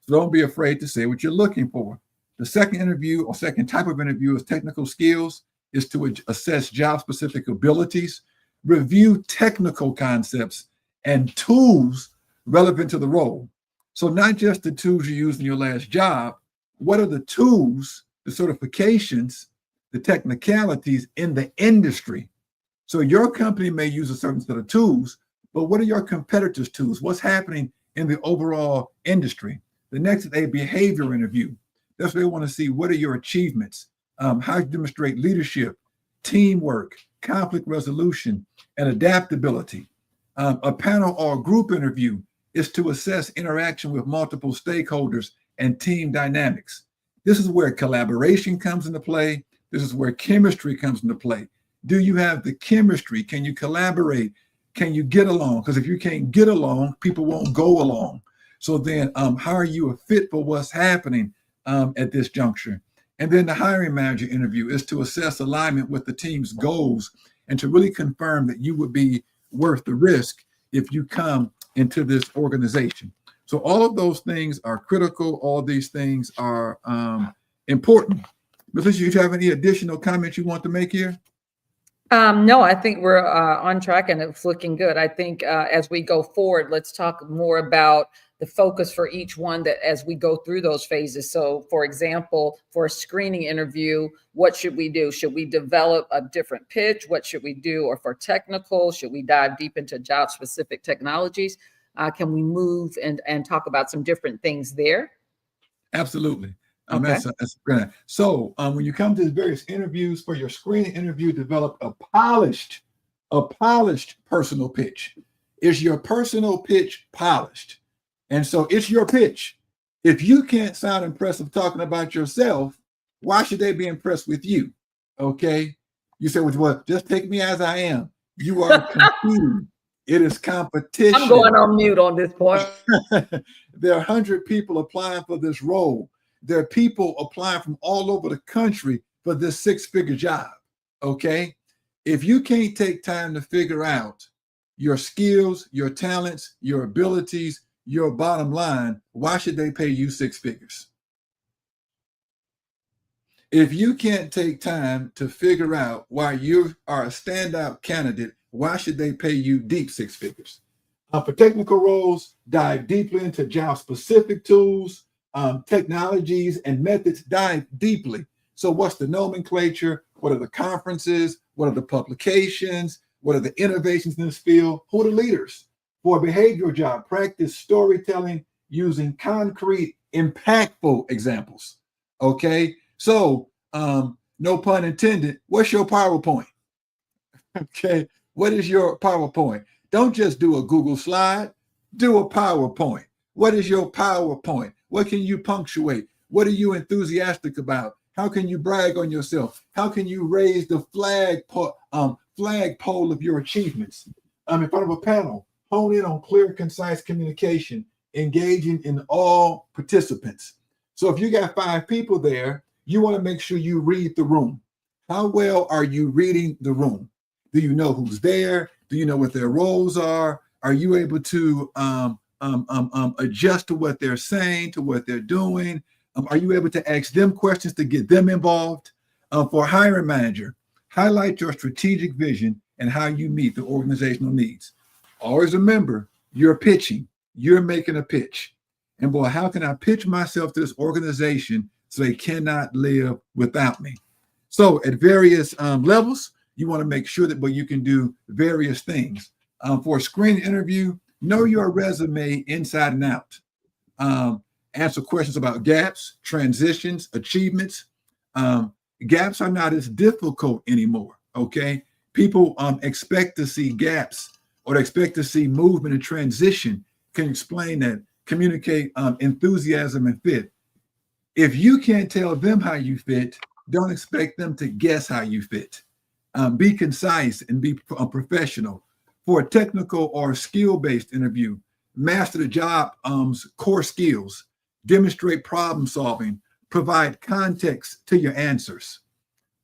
So don't be afraid to say what you're looking for. The second interview or second type of interview is technical skills, is to assess job-specific abilities, review technical concepts and tools relevant to the role. So not just the tools you used in your last job, what are the tools, the certifications, the technicalities in the industry? So your company may use a certain set of tools, but what are your competitors' tools? What's happening in the overall industry? The next is a behavior interview. That's where they want to see what are your achievements, how you demonstrate leadership, teamwork, conflict resolution, and adaptability. A panel or group interview is to assess interaction with multiple stakeholders and team dynamics. This is where collaboration comes into play. This is where chemistry comes into play. Do you have the chemistry? Can you collaborate? Can you get along? Because if you can't get along, people won't go along. So then how are you a fit for what's happening at this juncture? And then the hiring manager interview is to assess alignment with the team's goals and to really confirm that you would be worth the risk if you come into this organization. So all of those things are critical. All these things are important. Melissa, you have any additional comments you want to make here? No, I think we're on track and it's looking good. I think as we go forward, let's talk more about the focus for each one that as we go through those phases. So for example, for a screening interview, what should we do? Should we develop a different pitch? What should we do? Or for technical, should we dive deep into job specific technologies? Can we move and talk about some different things there? Absolutely. Okay. That's great. So when you come to the various interviews for your screening interview, develop a polished personal pitch. Is your personal pitch polished? And so it's your pitch. If you can't sound impressive talking about yourself, why should they be impressed with you? Okay. You say, well, just take me as I am. You are competing. It is competition. I'm going on mute on this point. There are 100 people applying for this role. There are people applying from all over the country for this six-figure job. Okay. If you can't take time to figure out your skills, your talents, your abilities, your bottom line, why should they pay you six figures? If you can't take time to figure out why you are a standout candidate, why should they pay you deep six figures? For technical roles, dive deeply into job-specific tools, technologies, and methods. Dive deeply. So what's the nomenclature? What are the conferences? What are the publications? What are the innovations in this field? Who are the leaders? For a behavioral job, practice storytelling using concrete, impactful examples. Okay, so no pun intended. What's your PowerPoint? Okay, what is your PowerPoint? Don't just do a Google slide, do a PowerPoint. What is your PowerPoint? What can you punctuate? What are you enthusiastic about? How can you brag on yourself? How can you raise the flagpole of your achievements? In front of a panel, hone in on clear, concise communication, engaging in all participants. So if you got 5 people there, you want to make sure you read the room. How well are you reading the room? Do you know who's there? Do you know what their roles are? Are you able to adjust to what they're saying, to what they're doing? Are you able to ask them questions to get them involved? For a hiring manager, highlight your strategic vision and how you meet the organizational needs. Always remember, you're pitching. You're making a pitch. And boy, how can I pitch myself to this organization so they cannot live without me? So at various levels, you want to make sure that you can do various things. For a screening interview, know your resume inside and out. Answer questions about gaps, transitions, achievements. Gaps are not as difficult anymore, okay? People expect to see gaps or they expect to see movement and transition. Can explain that, communicate enthusiasm and fit. If you can't tell them how you fit, don't expect them to guess how you fit. Be concise and be professional. For a technical or skill-based interview, master the job's core skills, demonstrate problem solving, provide context to your answers.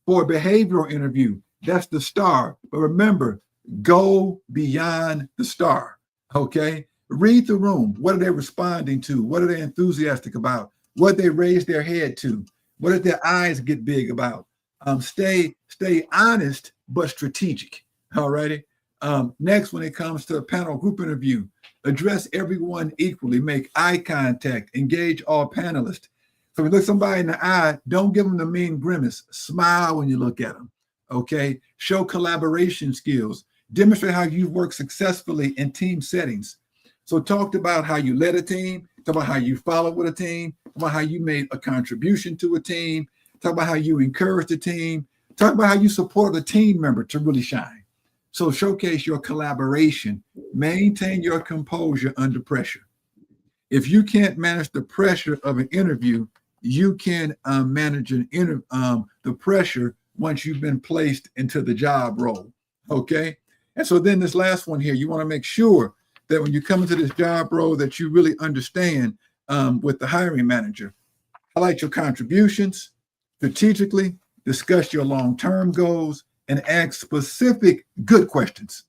For a behavioral interview, that's the star. But remember, go beyond the star, okay? Read the room. What are they responding to? What are they enthusiastic about? What they raise their head to? What did their eyes get big about? Stay honest, but strategic, all righty? Next, when it comes to a panel group interview, address everyone equally, make eye contact, engage all panelists. So when you look somebody in the eye, don't give them the mean grimace. Smile when you look at them, okay? Show collaboration skills. Demonstrate how you've worked successfully in team settings. So talked about how you led a team, talk about how you followed with a team, talk about how you made a contribution to a team, talk about how you encouraged a team, talk about how you support a team member to really shine. So showcase your collaboration, maintain your composure under pressure. If you can't manage the pressure of an interview, you can manage the pressure once you've been placed into the job role, okay? And so then this last one here, you want to make sure that when you come into this job role that you really understand with the hiring manager. Highlight your contributions strategically, discuss your long-term goals, and ask specific good questions.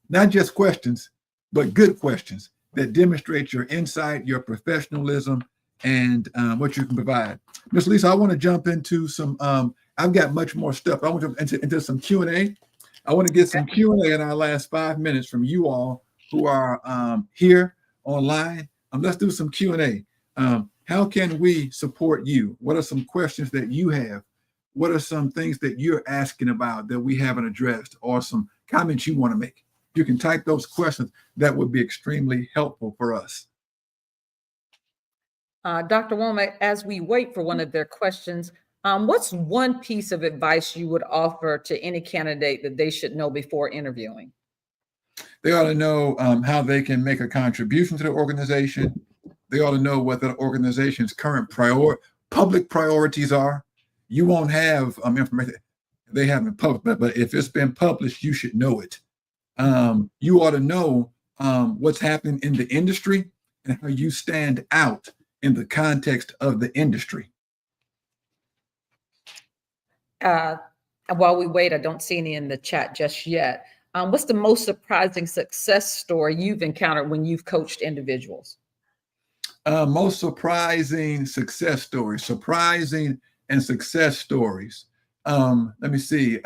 Not just questions, but good questions that demonstrate your insight, your professionalism, and what you can provide. Ms. Lisa, I want to jump into some, I've got much more stuff. I want to jump into some Q&A. I want to get some Q&A in our last 5 minutes from you all who are here online. Let's do some Q&A. How can we support you? What are some questions that you have? What are some things that you're asking about that we haven't addressed, or some comments you want to make? You can type those questions. That would be extremely helpful for us. Dr. Womack, as we wait for one of their questions, what's one piece of advice you would offer to any candidate that they should know before interviewing? They ought to know how they can make a contribution to the organization. They ought to know what the organization's current public priorities are. You won't have information they haven't published, but if it's been published, you should know it. You ought to know what's happening in the industry and how you stand out in the context of the industry. While we wait, I don't see any in the chat just yet. What's the most surprising success story you've encountered when you've coached individuals? Most surprising success stories, surprising and success stories. Let me see.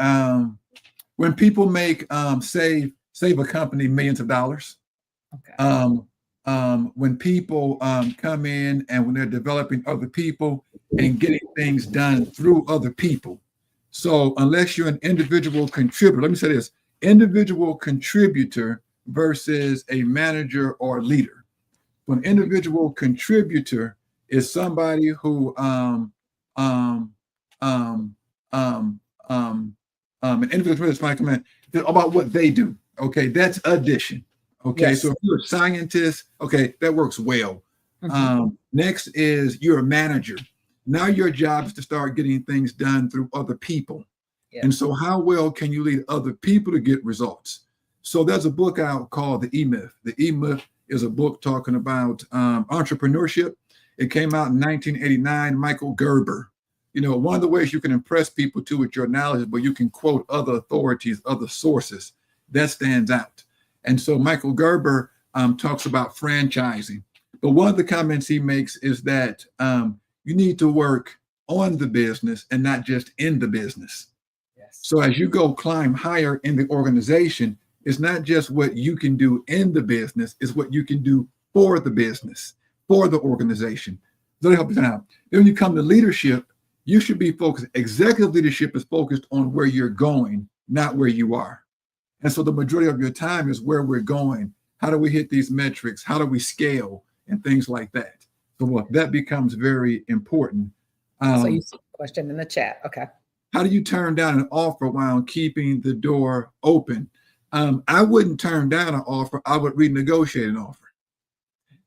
When people make save a company millions of dollars. Okay. When people come in and when they're developing other people and getting things done through other people. So unless you're an individual contributor, let me say this: individual contributor versus a manager or leader. An individual contributor is somebody who an individual is trying to come in about what they do. Okay, that's addition. Okay, Yes. so if you're a scientist, okay, that works well. Next is you're a manager. Now your job is to start getting things done through other people. Yep. And so how well can you lead other people to get results? So there's a book out called The E-Myth. The E-Myth is a book talking about entrepreneurship. It came out in 1989, Michael Gerber. You know, one of the ways you can impress people too with your knowledge, but you can quote other authorities, other sources. That stands out. And so Michael Gerber talks about franchising. But one of the comments he makes is that you need to work on the business and not just in the business. Yes. So as you go climb higher in the organization, it's not just what you can do in the business, it's what you can do for the business, for the organization. That'll help you out. Then when you come to leadership, you should be focused. Executive leadership is focused on where you're going, not where you are. And so the majority of your time is where we're going. How do we hit these metrics? How do we scale and things like that? So that becomes very important. So you see a question in the chat. Okay. How do you turn down an offer while keeping the door open? I wouldn't turn down an offer. I would renegotiate an offer.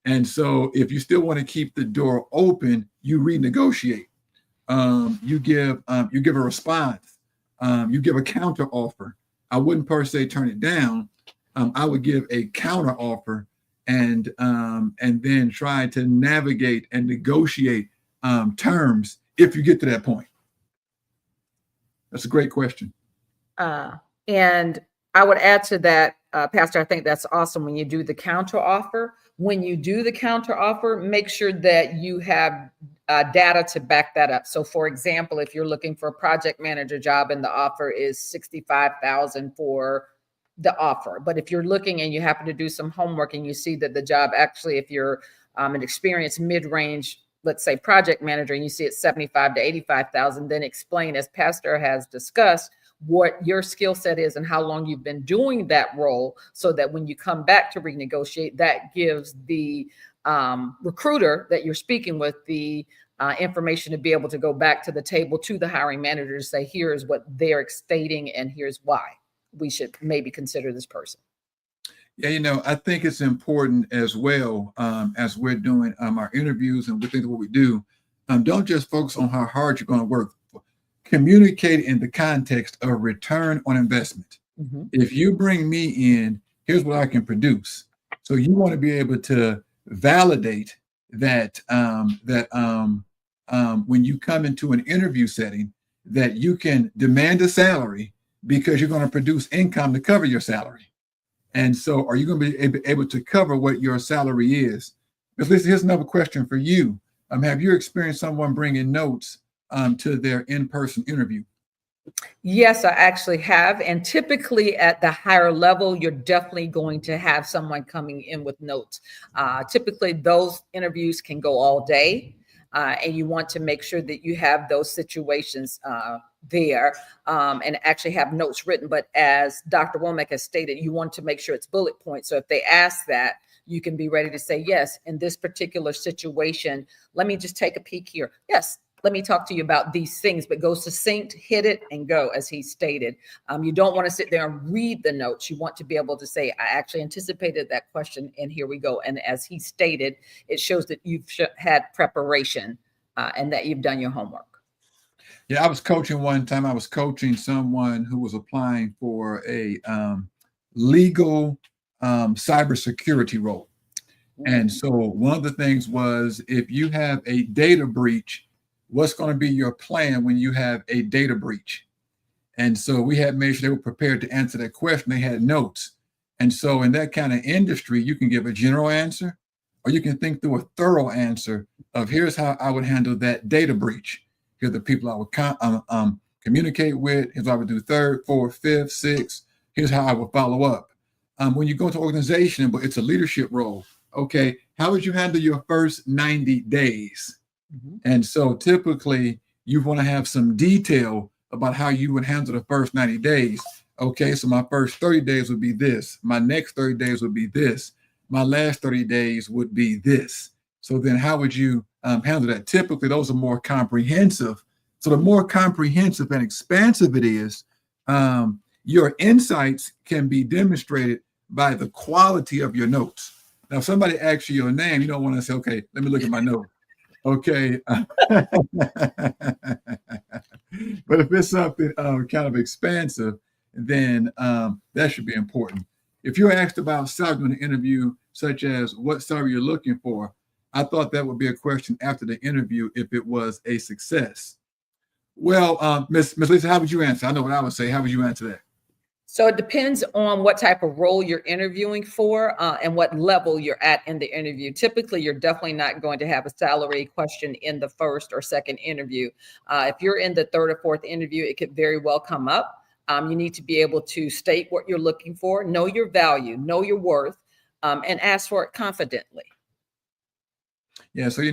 And so if you still want to keep the door open, you renegotiate. You give a response. You give a counter offer. I wouldn't per se turn it down. I would give a counter offer and then try to navigate and negotiate terms if you get to that point. That's a great question. And I would add to that, Pastor, I think that's awesome when you do the counter offer. When you do the counter offer, make sure that you have data to back that up. So for example, if you're looking for a project manager job and the offer is $65,000 for the offer, but if you're looking and you happen to do some homework and you see that the job actually, if you're an experienced mid-range, let's say project manager, and you see it's $75,000 to $85,000, then explain, as Pastor has discussed, what your skill set is and how long you've been doing that role, so that when you come back to renegotiate, that gives the recruiter that you're speaking with the information to be able to go back to the table to the hiring manager to say, here's what they're stating and here's why we should maybe consider this person. Yeah, you know, I think it's important as well, as we're doing our interviews and we think what we do, don't just focus on how hard you're going to work. Communicate in the context of return on investment. If you bring me in, here's what I can produce. So you want to be able to validate that when you come into an interview setting, that you can demand a salary because you're going to produce income to cover your salary. And so are you going to be able to cover what your salary is? Here's another question for you. Have you experienced someone bringing notes to their in-person interview? Yes, I actually have. And typically at the higher level, you're definitely going to have someone coming in with notes. Typically those interviews can go all day. And you want to make sure that you have those situations there and actually have notes written. But as Dr. Womack has stated, you want to make sure it's bullet points. So if they ask that, you can be ready to say, yes, in this particular situation, let me just take a peek here. Yes, let me talk to you about these things, but go succinct, hit it and go, as he stated. You don't want to sit there and read the notes. You want to be able to say, I actually anticipated that question and here we go. And as he stated, it shows that you've had preparation and that you've done your homework. Yeah, I was coaching one time. I was coaching someone who was applying for a legal cybersecurity role. And so one of the things was, if you have a data breach, what's going to be your plan when you have a data breach? And so we had made sure they were prepared to answer that question. They had notes. And so in that kind of industry, you can give a general answer, or you can think through a thorough answer of, here's how I would handle that data breach. Here are the people I would communicate with. Here's what I would do third, fourth, fifth, sixth. Here's how I would follow up. When you go to organization, but it's a leadership role, okay, how would you handle your first 90 days? And so typically you want to have some detail about how you would handle the first 90 days. Okay, so my first 30 days would be this. My next 30 days would be this. My last 30 days would be this. So then how would you handle that? Typically, those are more comprehensive. So the more comprehensive and expansive it is, Your insights can be demonstrated by the quality of your notes. Now, if somebody asks you your name, you don't want to say, okay, let me look at my note. Okay. But if it's something kind of expansive, then that should be important. If you're asked about salary in an interview, such as what salary you're looking for, I thought that would be a question after the interview if it was a success. Well, Miss Lisa, how would you answer? I know what I would say. How would you answer that? So it depends on what type of role you're interviewing for and what level you're at in the interview. Typically, you're definitely not going to have a salary question in the first or second interview. If you're in the third or fourth interview, it could very well come up. You need to be able to state what you're looking for, know your value, know your worth, and ask for it confidently. Yeah, so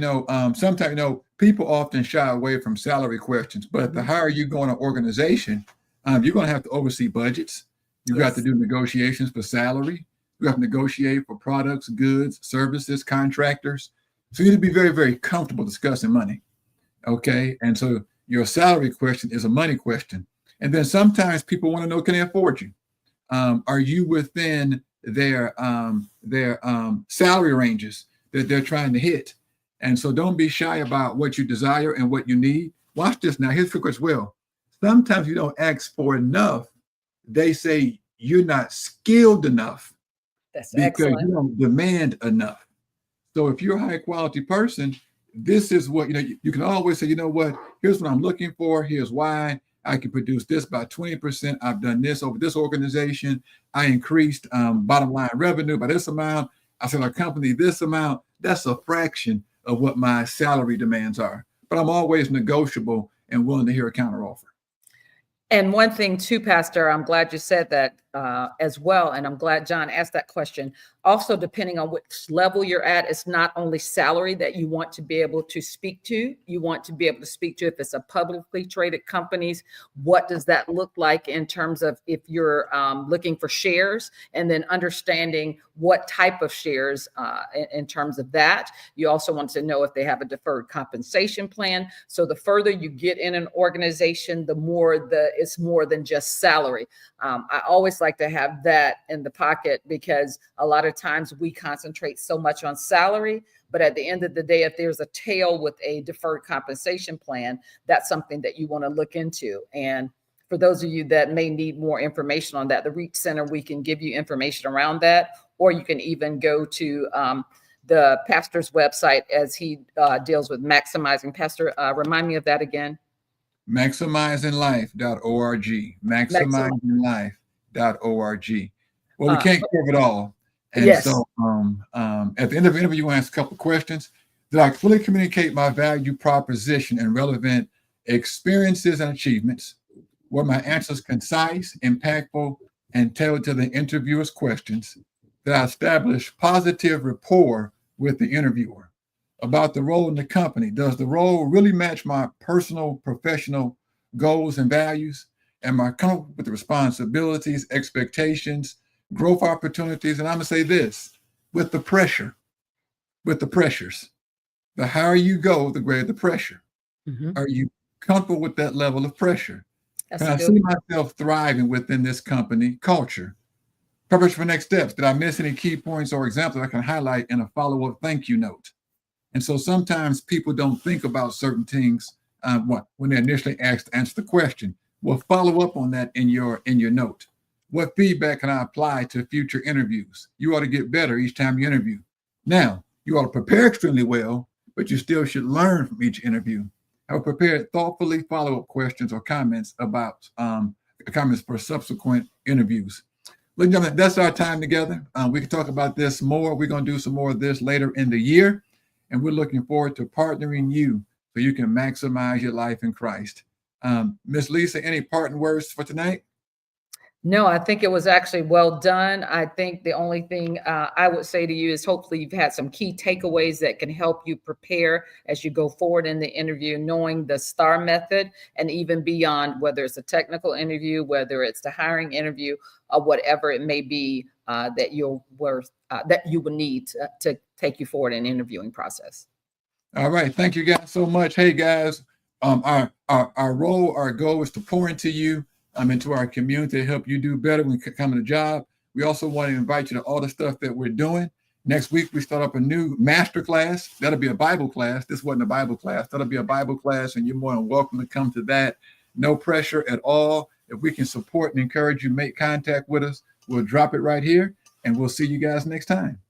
sometimes people often shy away from salary questions, but the higher you go in an organization, you're going to have to oversee budgets. You got to do negotiations for salary. You have to negotiate for products, goods, services, contractors. So you need to be very, very comfortable discussing money. Okay, and so your salary question is a money question, and then sometimes people want to know, can they afford you? Are you within their salary ranges that they're trying to hit? And so don't be shy about what you desire and what you need. Watch this now. Here's the trick as well. Sometimes you don't ask for enough. They say you're not skilled enough. That's because excellent. You don't demand enough. So if you're a high quality person, this is what, you can always say, you know what, here's what I'm looking for. Here's why I can produce this by 20%. I've done this over this organization. I increased bottom line revenue by this amount. I sell our company this amount. That's a fraction of what my salary demands are. But I'm always negotiable and willing to hear a counteroffer. And one thing too, Pastor, I'm glad you said that as well. And I'm glad John asked that question. Also, depending on which level you're at, it's not only salary that you want to be able to speak to. You want to be able to speak to if it's a publicly traded companies. What does that look like in terms of if you're looking for shares, and then understanding what type of shares in terms of that. You also want to know if they have a deferred compensation plan. So the further you get in an organization, the more it's more than just salary. I always like to have that in the pocket, because a lot of times we concentrate so much on salary, but at the end of the day, if there's a tail with a deferred compensation plan, that's something that you want to look into. And for those of you that may need more information on that, the Reach Center, we can give you information around that, or you can even go to the pastor's website as he deals with maximizing. Pastor, remind me of that again. MaximizingLife.org. MaximizingLife.org. Well, we can't cover it all. And so at the end of the interview, you want to ask a couple of questions. Did I clearly communicate my value proposition and relevant experiences and achievements? Were my answers concise, impactful, and tailored to the interviewer's questions? Did I establish positive rapport with the interviewer? About the role in the company, does the role really match my personal, professional goals and values? Am I comfortable with the responsibilities, expectations, growth opportunities? And I'm going to say this, with the pressures. The higher you go, the greater the pressure. Mm-hmm. Are you comfortable with that level of pressure? Can I see myself thriving within this company culture? Preparation for next steps. Did I miss any key points or examples I can highlight in a follow-up thank you note? And so sometimes people don't think about certain things when they're initially asked to answer the question. Well, follow up on that in your note. What feedback can I apply to future interviews? You ought to get better each time you interview. Now, you ought to prepare extremely well, but you still should learn from each interview. I will prepare thoughtfully follow-up questions or comments about comments for subsequent interviews. Ladies and gentlemen, that's our time together. We can talk about this more. We're going to do some more of this later in the year. And we're looking forward to partnering you so you can maximize your life in Christ. Miss Lisa, any parting words for tonight? No, I think it was actually well done. I think the only thing I would say to you is hopefully you've had some key takeaways that can help you prepare as you go forward in the interview, knowing the STAR method and even beyond, whether it's a technical interview, whether it's the hiring interview, or whatever it may be that you would need to take you forward in the interviewing process. All right. Thank you guys so much. Hey guys, our goal is to pour into you into our community to help you do better when you come in a job. We also want to invite you to all the stuff that we're doing. Next week, we start up a new master class. That'll be a Bible class. This wasn't a Bible class. That'll be a Bible class, and you're more than welcome to come to that. No pressure at all. If we can support and encourage you, make contact with us. We'll drop it right here, and we'll see you guys next time.